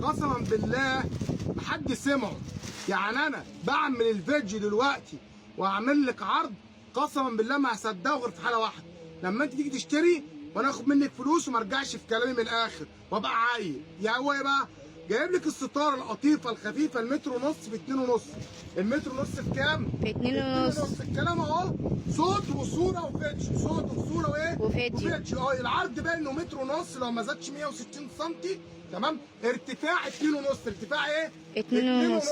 قسما بالله محد سمعه. يعني انا بعمل الفيديو دلوقتي واعمل لك عرض، قسما بالله ما هصدقه غير في حاله واحده، لما انت تيجي تشتري وانا اخد منك فلوس وما ارجعش في كلامي من الاخر وابقى عايل. يعني هو ايه بقى؟ جايب لك الستاره القطيفه الخفيفه المتر ونص ب 2 ونص. المتر ونص بكام؟ ب 2 ونص. الكلام اهو صوت وصوره وفيديو، صوت وصوره وايه؟ وفيديو. العرض باين انه متر ونص لو ما زادش 160 سم، تمام؟ ارتفاع 2 ونص. ارتفاع ايه؟ 2 ونص.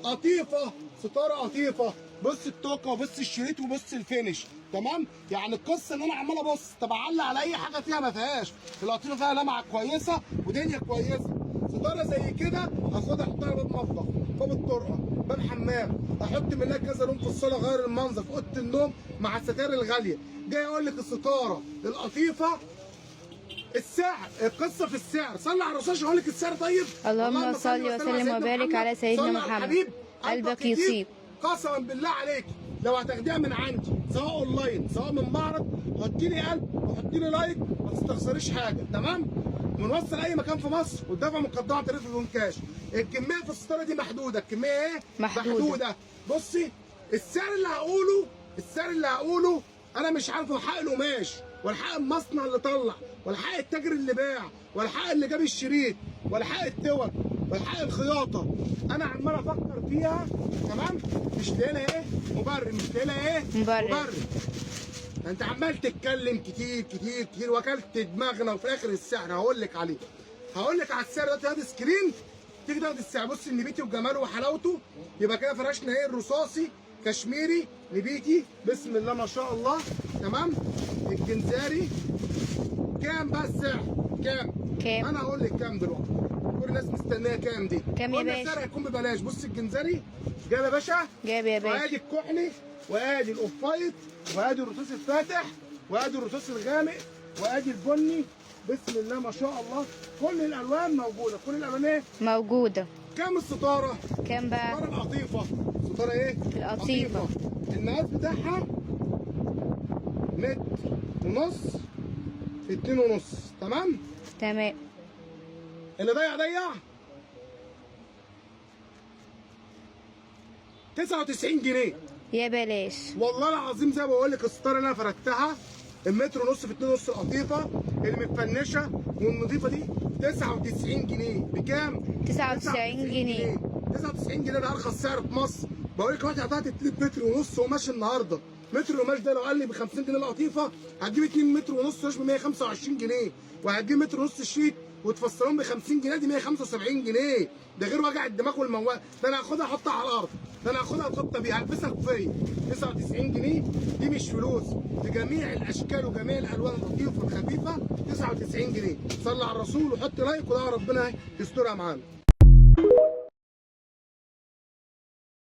قطيفه، ستاره قطيفه. بص التوكه وبص الشريط وبص الفينش، تمام؟ يعني القصه ان انا عمال ابص طب اعلق على اي حاجه فيها ما فيهاش. القطيفه فيها لمعه كويسه ودنيا كويسه. ستاره زي كده اخدها احطها على باب مطبخ، باب الطرقه، باب حمام، احط منها كذا لون في الصاله غير المنظر، في اوضه النوم مع الستائر الغاليه. جاي اقول لك الستاره القطيفه السعر، القصه في السعر. صلي على الرسول اقول لك السعر. طيب اللهم صل وسلم وبارك على سيدنا محمد. قلبك يصيب. قسما بالله عليك لو هتاخديها من عندي سواء اونلاين سواء من معرض، حطي لي قلب وحطي لي لايك، ما تستخسريش حاجه، تمام؟ ونوصل اي مكان في مصر والدفع مقدمه عن طريق بدون كاش. الكميه في الستاره دي محدوده. الكميه ايه؟ محدوده. بصي السعر اللي هقوله انا مش عارفه حق القماش ولا حق المصنع اللي طلع ولا حق التاجر اللي باع ولا حق اللي جاب الشريط ولا حق التوك ولا حق الخياطه. انا عمال افكر فيها، تمام؟ مش لاقي لها ايه؟ مبرر. مش لاقي لها ايه؟ مبرر. انت عمال تتكلم كتير كتير كتير وكلت دماغنا، وفي الاخر السعر هقول لك عليه. هقول لك على السعر ده. هات سكرين تيجي تاخد السعر. بص النبيتي وجماله وحلاوته. يبقى كده فرشنا ايه؟ الرصاصي كشميري نبيتي، بسم الله ما شاء الله، تمام؟ الجنزاري كام بقى السعر؟ كام؟ انا هقول لك كام دلوقتي. كل الناس مستنيه كام دي؟ كام يا باشا؟ السعر هيكون ببلاش. بص الجنزاري جاب يا باشا، جاب يا باشا. وادي الكحلي وادي الاوف وايت وادي الرصاص الفاتح وادي الرصاص الغامق وادي البني، بسم الله ما شاء الله. كل الالوان موجوده. كل الالوان ايه؟ موجوده. كام الستاره؟ كام بقى؟ الستاره القطيفه. الستاره ايه؟ القطيفه. المقاس بتاعها متر ونص في 2 ونص، تمام؟ تمام. اللي ضيع 99 جنيه يا بلاش. والله العظيم زي ما بقول لك الستاره اللي انا فردتها المتر ونص في 2 ونص القطيفه المتفنشه والنظيفه دي 99 جنيه. بكام؟ 99 جنيه. 99 جنيه ده ارخص سعر في مصر. بقول لك دلوقتي قطعت 2 متر ونص قماش النهارده. متر القماش ده لو قال لي ب 50 جنيه القطيفه هتجيب 2 متر ونص قماش ب 125 جنيه، وهتجيب متر ونص شيت وتفصلهم ب 50 جنيه دي 175 جنيه. ده غير وجع الدماغ والموال. ده انا هاخدها احطها على الارض، ده انا هاخدها الخطه بيها هلبسها كوفيه. 99 جنيه دي مش فلوس، بجميع الاشكال وجميع الالوان اللطيفه والخفيفه 99 جنيه. صلي على الرسول وحط لايك ودعوا ربنا يسترها معانا.